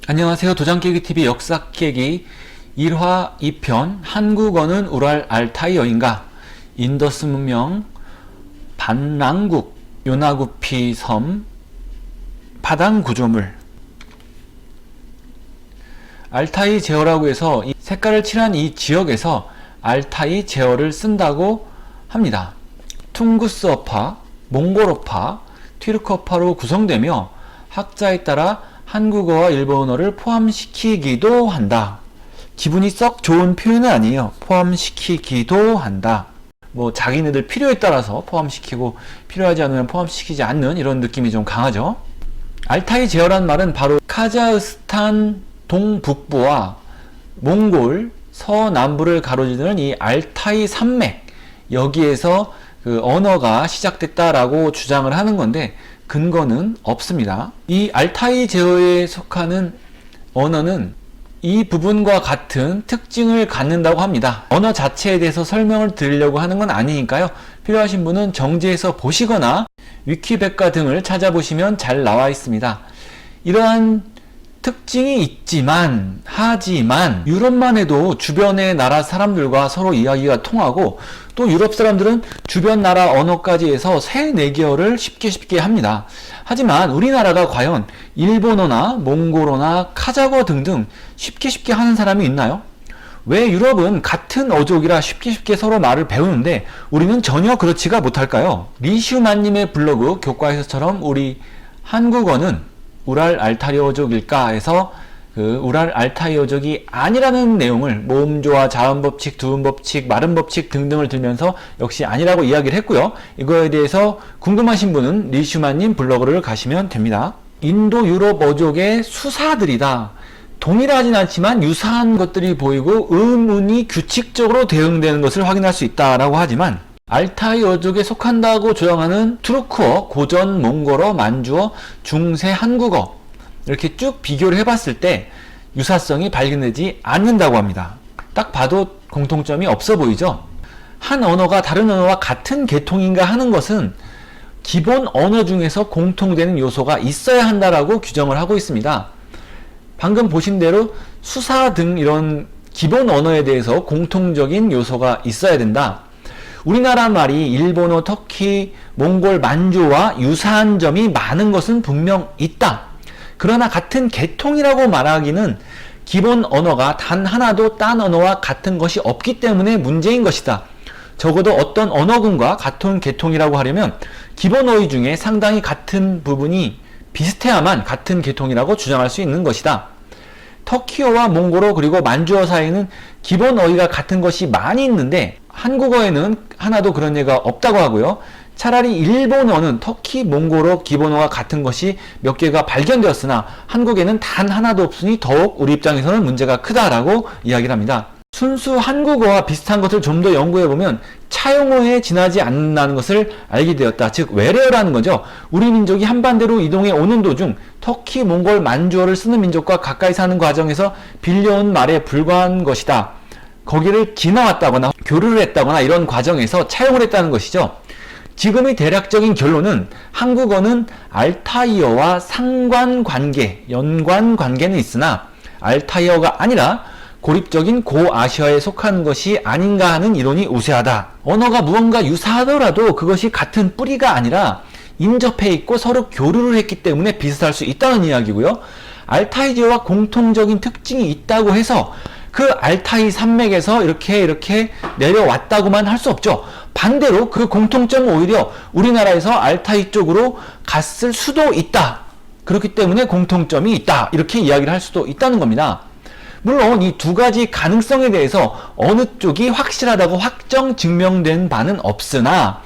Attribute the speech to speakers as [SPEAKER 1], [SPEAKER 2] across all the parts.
[SPEAKER 1] 안녕하세요. 도장깨기TV 역사깨기 1화 2편 한국어는 우랄 알타이어인가? 인더스 문명 반랑국 요나구피 섬 바당 구조물. 알타이 제어라고 해서 이 색깔을 칠한 이 지역에서 알타이 제어를 쓴다고 합니다. 퉁구스어파, 몽골어파, 튀르크어파로 구성되며 학자에 따라 한국어와 일본어를 포함시키기도 한다. 기분이 썩 좋은 표현은 아니에요. 포함시키기도 한다. 뭐 자기네들 필요에 따라서 포함시키고 필요하지 않으면 포함시키지 않는 이런 느낌이 좀 강하죠. 알타이 제어란 말은 바로 카자흐스탄 동북부와 몽골 서남부를 가로지르는 이 알타이 산맥, 여기에서 그 언어가 시작됐다라고 주장을 하는 건데 근거는 없습니다. 이 알타이 제어에 속하는 언어는 이 부분과 같은 특징을 갖는다고 합니다. 언어 자체에 대해서 설명을 드리려고 하는 건 아니니까요. 필요하신 분은 정지해서 보시거나 위키백과 등을 찾아보시면 잘 나와 있습니다. 이러한 특징이 있지만 하지만 유럽만 해도 주변의 나라 사람들과 서로 이야기가 통하고 또 유럽 사람들은 주변 나라 언어까지 해서 3, 4개어를 쉽게 합니다. 하지만 우리나라가 과연 일본어나 몽골어나 카자흐어 등등 쉽게 하는 사람이 있나요? 왜 유럽은 같은 어족이라 쉽게 서로 말을 배우는데 우리는 전혀 그렇지가 못할까요? 리슈만님의 블로그 교과에서처럼 우리 한국어는 우랄 알타이어족일까 해서 그 우랄 알타이어족이 아니라는 내용을 모음조와 자음법칙, 두음법칙, 말음법칙 등등을 들면서 역시 아니라고 이야기를 했고요. 이거에 대해서 궁금하신 분은 리슈만님 블로그를 가시면 됩니다. 인도 유럽 어족의 수사들이다. 동일하진 않지만 유사한 것들이 보이고 음운이 규칙적으로 대응되는 것을 확인할 수 있다라고 하지만 알타이 어족에 속한다고 주장하는 투르크어, 고전 몽골어, 만주어, 중세 한국어 이렇게 쭉 비교를 해봤을 때 유사성이 발견되지 않는다고 합니다. 딱 봐도 공통점이 없어 보이죠? 한 언어가 다른 언어와 같은 계통인가 하는 것은 기본 언어 중에서 공통되는 요소가 있어야 한다라고 규정을 하고 있습니다. 방금 보신 대로 수사 등 이런 기본 언어에 대해서 공통적인 요소가 있어야 된다. 우리나라 말이 일본어, 터키, 몽골, 만주와 유사한 점이 많은 것은 분명 있다. 그러나 같은 계통이라고 말하기는 기본 언어가 단 하나도 딴 언어와 같은 것이 없기 때문에 문제인 것이다. 적어도 어떤 언어군과 같은 계통이라고 하려면 기본 어휘 중에 상당히 같은 부분이 비슷해야만 같은 계통이라고 주장할 수 있는 것이다. 터키어와 몽골어 그리고 만주어 사이에는 기본 어휘가 같은 것이 많이 있는데 한국어에는 하나도 그런 예가 없다고 하고요. 차라리 일본어는 터키, 몽골어 기본어가 같은 것이 몇 개가 발견되었으나 한국에는 단 하나도 없으니 더욱 우리 입장에서는 문제가 크다라고 이야기를 합니다. 순수 한국어와 비슷한 것을 좀 더 연구해보면 차용어에 지나지 않는다는 것을 알게 되었다. 즉 외래어라는 거죠. 우리 민족이 한반도로 이동해 오는 도중 터키, 몽골, 만주어를 쓰는 민족과 가까이 사는 과정에서 빌려온 말에 불과한 것이다. 거기를 지나왔다거나 교류를 했다거나 이런 과정에서 차용을 했다는 것이죠. 지금의 대략적인 결론은 한국어는 알타이어와 상관관계, 연관관계는 있으나 알타이어가 아니라 고립적인 고아시아에 속하는 것이 아닌가 하는 이론이 우세하다. 언어가 무언가 유사하더라도 그것이 같은 뿌리가 아니라 인접해 있고 서로 교류를 했기 때문에 비슷할 수 있다는 이야기고요. 알타이 지역과 공통적인 특징이 있다고 해서 그 알타이 산맥에서 이렇게 내려왔다고만 할 수 없죠. 반대로 그 공통점은 오히려 우리나라에서 알타이 쪽으로 갔을 수도 있다. 그렇기 때문에 공통점이 있다. 이렇게 이야기를 할 수도 있다는 겁니다. 물론 이 두 가지 가능성에 대해서 어느 쪽이 확실하다고 확정 증명된 바는 없으나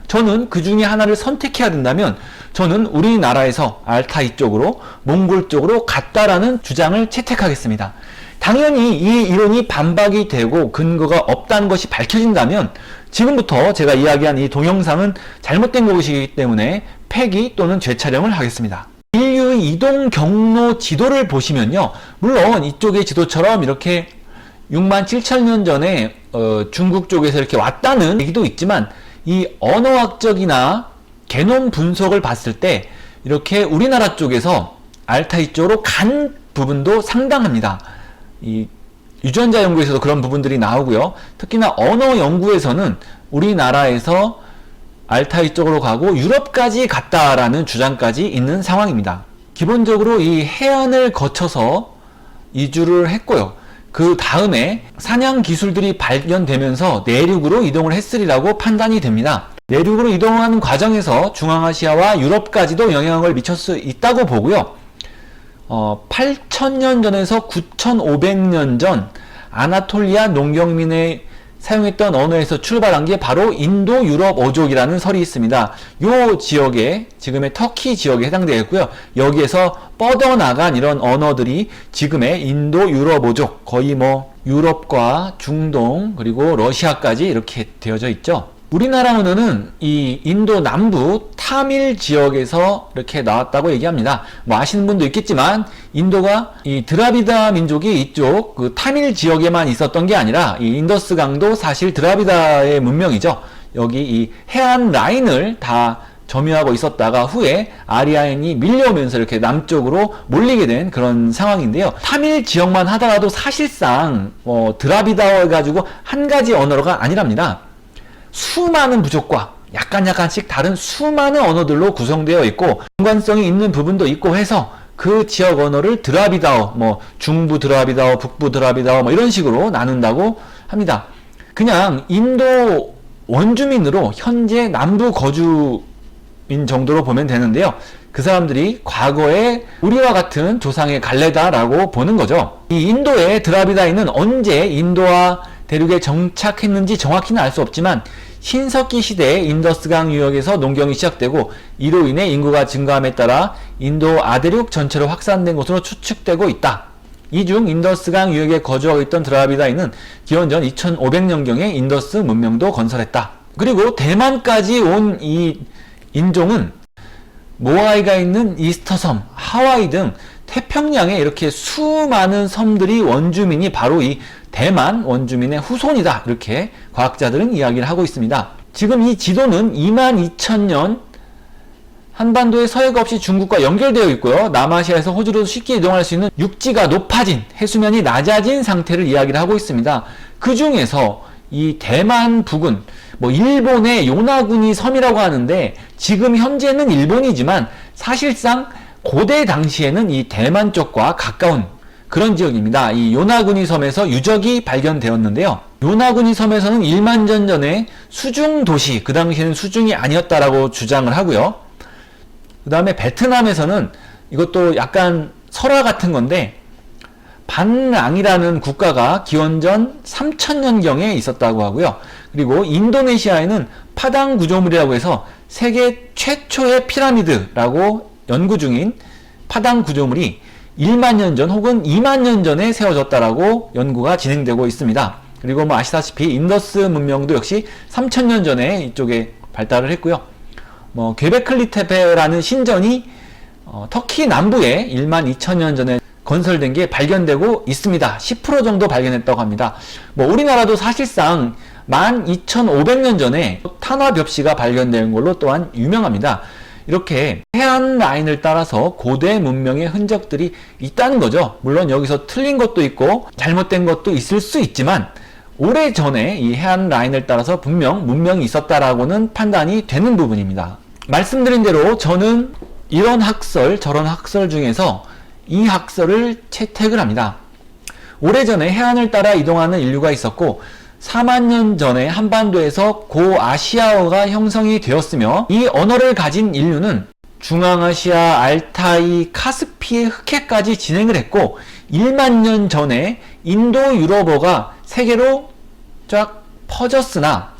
[SPEAKER 1] 저는 그 중에 하나를 선택해야 된다면 저는 우리나라에서 알타이 쪽으로 몽골 쪽으로 갔다라는 주장을 채택하겠습니다. 당연히 이 이론이 반박이 되고 근거가 없다는 것이 밝혀진다면 지금부터 제가 이야기한 이 동영상은 잘못된 것이기 때문에 폐기 또는 재촬영을 하겠습니다. 인류의 이동 경로 지도를 보시면요. 물론 이쪽의 지도처럼 이렇게 6만 7천 년 전에 중국 쪽에서 이렇게 왔다는 얘기도 있지만 이 언어학적이나 게놈 분석을 봤을 때 이렇게 우리나라 쪽에서 알타이 쪽으로 간 부분도 상당합니다. 이 유전자 연구에서도 그런 부분들이 나오고요. 특히나 언어 연구에서는 우리나라에서 알타이 쪽으로 가고 유럽까지 갔다라는 주장까지 있는 상황입니다. 기본적으로 이 해안을 거쳐서 이주를 했고요. 그 다음에 사냥 기술들이 발견되면서 내륙으로 이동을 했으리라고 판단이 됩니다. 내륙으로 이동하는 과정에서 중앙아시아와 유럽까지도 영향을 미칠 수 있다고 보고요. 8,000년 전에서 9,500년 전 아나톨리아 농경민의 사용했던 언어에서 출발한 게 바로 인도 유럽 어족이라는 설이 있습니다. 이 지역에 지금의 터키 지역에 해당되겠고요. 여기에서 뻗어나간 이런 언어들이 지금의 인도 유럽 어족, 거의 뭐 유럽과 중동 그리고 러시아까지 이렇게 되어져 있죠. 우리나라 언어는 이 인도 남부 타밀 지역에서 이렇게 나왔다고 얘기합니다. 뭐 아시는 분도 있겠지만 인도가 이 드라비다 민족이 이쪽 그 타밀 지역에만 있었던 게 아니라 이 인더스 강도 사실 드라비다의 문명이죠. 여기 이 해안 라인을 다 점유하고 있었다가 후에 아리아인이 밀려오면서 이렇게 남쪽으로 몰리게 된 그런 상황인데요. 타밀 지역만 하더라도 사실상 드라비다어 가지고 한 가지 언어가 아니랍니다. 수많은 부족과 약간씩 다른 수많은 언어들로 구성되어 있고 연관성이 있는 부분도 있고 해서 그 지역 언어를 드라비다어, 뭐 중부 드라비다어, 북부 드라비다어 뭐 이런 식으로 나눈다고 합니다. 그냥 인도 원주민으로 현재 남부 거주인 정도로 보면 되는데요. 그 사람들이 과거에 우리와 같은 조상의 갈래다라고 보는 거죠. 이 인도의 드라비다인은 언제 인도와 대륙에 정착했는지 정확히는 알 수 없지만 신석기 시대에 인더스강 유역에서 농경이 시작되고 이로 인해 인구가 증가함에 따라 인도 아대륙 전체로 확산된 것으로 추측되고 있다. 이 중 인더스강 유역에 거주하고 있던 드라비다인은 기원전 2500년경에 인더스 문명도 건설했다. 그리고 대만까지 온 이 인종은 모아이가 있는 이스터섬, 하와이 등 태평양에 이렇게 수많은 섬들이 원주민이 바로 이 대만 원주민의 후손이다. 이렇게 과학자들은 이야기를 하고 있습니다. 지금 이 지도는 22,000년 한반도의 서해가 없이 중국과 연결되어 있고요. 남아시아에서 호주로 쉽게 이동할 수 있는 육지가 높아진, 해수면이 낮아진 상태를 이야기를 하고 있습니다. 그 중에서 이 대만 부근, 뭐 일본의 요나구니 섬이라고 하는데 지금 현재는 일본이지만 사실상 고대 당시에는 이 대만 쪽과 가까운 그런 지역입니다. 이 요나구니 섬에서 유적이 발견되었는데요. 요나구니 섬에서는 1만 년 전에 수중 도시, 그 당시에는 수중이 아니었다라고 주장을 하고요. 그 다음에 베트남에서는 이것도 약간 설화 같은 건데 반랑이라는 국가가 기원전 3000년경에 있었다고 하고요. 그리고 인도네시아에는 파당 구조물이라고 해서 세계 최초의 피라미드라고 연구 중인 파당 구조물이 1만 년 전 혹은 2만 년 전에 세워졌다라고 연구가 진행되고 있습니다. 그리고 뭐 아시다시피 인더스 문명도 역시 3000년 전에 이쪽에 발달을 했고요. 뭐 괴베클리 테페라는 신전이 터키 남부에 1만 2000년 전에 건설된 게 발견되고 있습니다. 10% 정도 발견했다고 합니다. 뭐 우리나라도 사실상 12,500년 전에 탄화벽시가 발견된 걸로 또한 유명합니다. 이렇게 해안 라인을 따라서 고대 문명의 흔적들이 있다는 거죠. 물론 여기서 틀린 것도 있고 잘못된 것도 있을 수 있지만 오래전에 이 해안 라인을 따라서 분명 문명이 있었다라고는 판단이 되는 부분입니다. 말씀드린 대로 저는 이런 학설 저런 학설 중에서 이 학설을 채택을 합니다. 오래전에 해안을 따라 이동하는 인류가 있었고 4만 년 전에 한반도에서 고아시아어가 형성이 되었으며 이 언어를 가진 인류는 중앙아시아, 알타이, 카스피의 흑해까지 진행을 했고 1만 년 전에 인도 유럽어가 세계로 쫙 퍼졌으나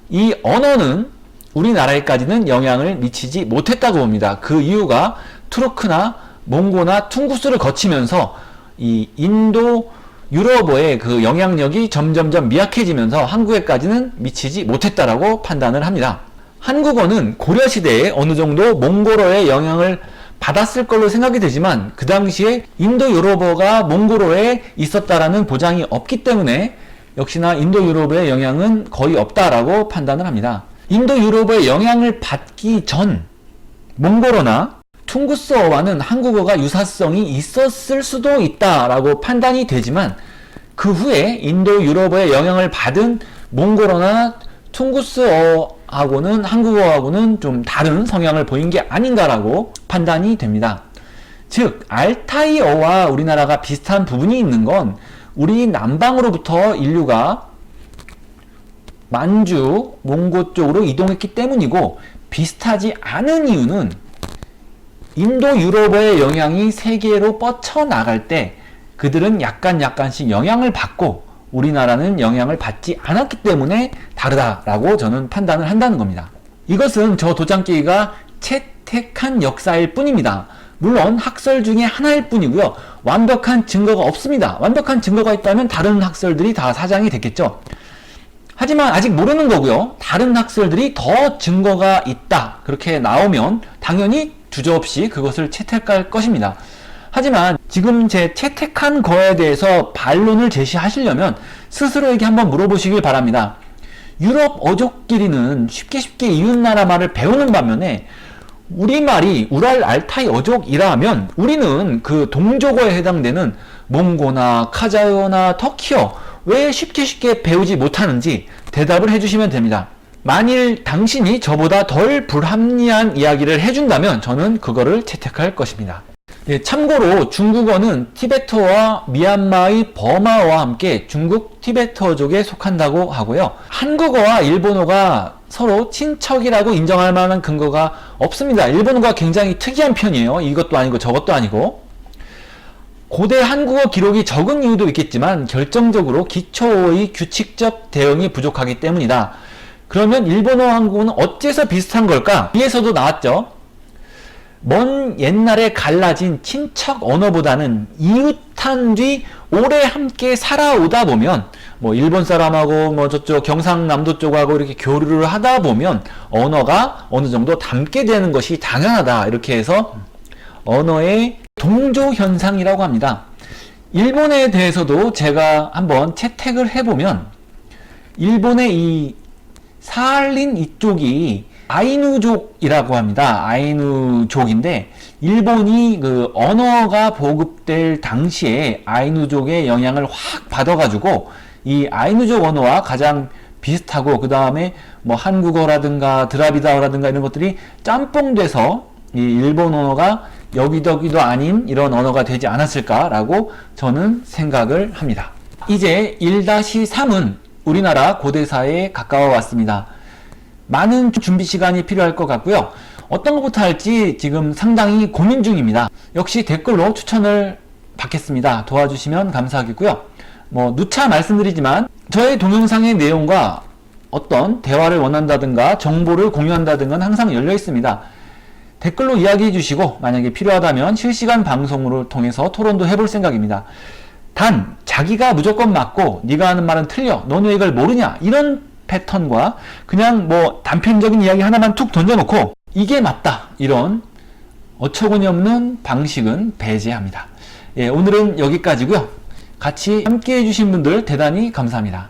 [SPEAKER 1] 이 언어는 우리나라에까지는 영향을 미치지 못했다고 봅니다. 그 이유가 투르크나 몽고나 퉁구스를 거치면서 이 인도 유럽어의 그 영향력이 점점점 미약해지면서 한국에까지는 미치지 못했다라고 판단을 합니다. 한국어는 고려시대에 어느 정도 몽골어의 영향을 받았을 걸로 생각이 되지만 그 당시에 인도 유럽어가 몽골어에 있었다라는 보장이 없기 때문에 역시나 인도 유럽어의 영향은 거의 없다라고 판단을 합니다. 인도 유럽어의 영향을 받기 전 몽골어나 퉁구스어와는 한국어가 유사성이 있었을 수도 있다라고 판단이 되지만 그 후에 인도 유럽어의 영향을 받은 몽골어나 퉁구스어하고는 한국어하고는 좀 다른 성향을 보인 게 아닌가라고 판단이 됩니다. 즉 알타이어와 우리나라가 비슷한 부분이 있는 건 우리 남방으로부터 인류가 만주, 몽고 쪽으로 이동했기 때문이고, 비슷하지 않은 이유는 인도 유럽어의 영향이 세계로 뻗쳐나갈 때 그들은 약간씩 영향을 받고 우리나라는 영향을 받지 않았기 때문에 다르다라고 저는 판단을 한다는 겁니다. 이것은 저 도장깨기가 채택한 역사일 뿐입니다. 물론 학설 중에 하나일 뿐이고요. 완벽한 증거가 없습니다. 완벽한 증거가 있다면 다른 학설들이 다 사장이 됐겠죠. 하지만 아직 모르는 거고요. 다른 학설들이 더 증거가 있다 그렇게 나오면 당연히 주저없이 그것을 채택할 것입니다. 하지만 지금 제 채택한 거에 대해서 반론을 제시하시려면 스스로에게 한번 물어보시길 바랍니다. 유럽 어족끼리는 쉽게 이웃나라 말을 배우는 반면에 우리말이 우랄 알타이 어족이라면 우리는 그 동족어에 해당되는 몽고나 카자흐어나 터키어 왜 쉽게 배우지 못하는지 대답을 해주시면 됩니다. 만일 당신이 저보다 덜 불합리한 이야기를 해준다면 저는 그거를 채택할 것입니다. 예, 참고로 중국어는 티베트어와 미얀마의 버마어와 함께 중국 티베트어족에 속한다고 하고요. 한국어와 일본어가 서로 친척이라고 인정할 만한 근거가 없습니다. 일본어가 굉장히 특이한 편이에요. 이것도 아니고 저것도 아니고. 고대 한국어 기록이 적은 이유도 있겠지만 결정적으로 기초의 규칙적 대응이 부족하기 때문이다. 그러면 일본어와 한국어는 어째서 비슷한 걸까? 위에서도 나왔죠. 먼 옛날에 갈라진 친척 언어보다는 이웃한 뒤 오래 함께 살아오다 보면 뭐 일본 사람하고 뭐 저쪽 경상남도 쪽하고 이렇게 교류를 하다 보면 언어가 어느 정도 닮게 되는 것이 당연하다. 이렇게 해서 언어의 동조 현상이라고 합니다. 일본에 대해서도 제가 한번 채택을 해보면 일본의 이 사할린 이쪽이 아이누족이라고 합니다. 아이누족인데 일본이 그 언어가 보급될 당시에 아이누족의 영향을 확 받아가지고 이 아이누족 언어와 가장 비슷하고 그 다음에 뭐 한국어라든가 드라비다어라든가 이런 것들이 짬뽕돼서 이 일본 언어가 여기저기도 아닌 이런 언어가 되지 않았을까라고 저는 생각을 합니다. 이제 1-3은 우리나라 고대사에 가까워 왔습니다. 많은 준비 시간이 필요할 것 같고요. 어떤 것부터 할지 지금 상당히 고민 중입니다. 역시 댓글로 추천을 받겠습니다. 도와주시면 감사하겠고요. 뭐 누차 말씀드리지만 저의 동영상의 내용과 어떤 대화를 원한다든가 정보를 공유한다든가 항상 열려 있습니다. 댓글로 이야기해 주시고 만약에 필요하다면 실시간 방송을 통해서 토론도 해볼 생각입니다. 단 자기가 무조건 맞고 네가 하는 말은 틀려 너는 왜 이걸 모르냐 이런 패턴과 그냥 뭐 단편적인 이야기 하나만 툭 던져놓고 이게 맞다 이런 어처구니 없는 방식은 배제합니다. 예, 오늘은 여기까지고요. 같이 함께 해주신 분들 대단히 감사합니다.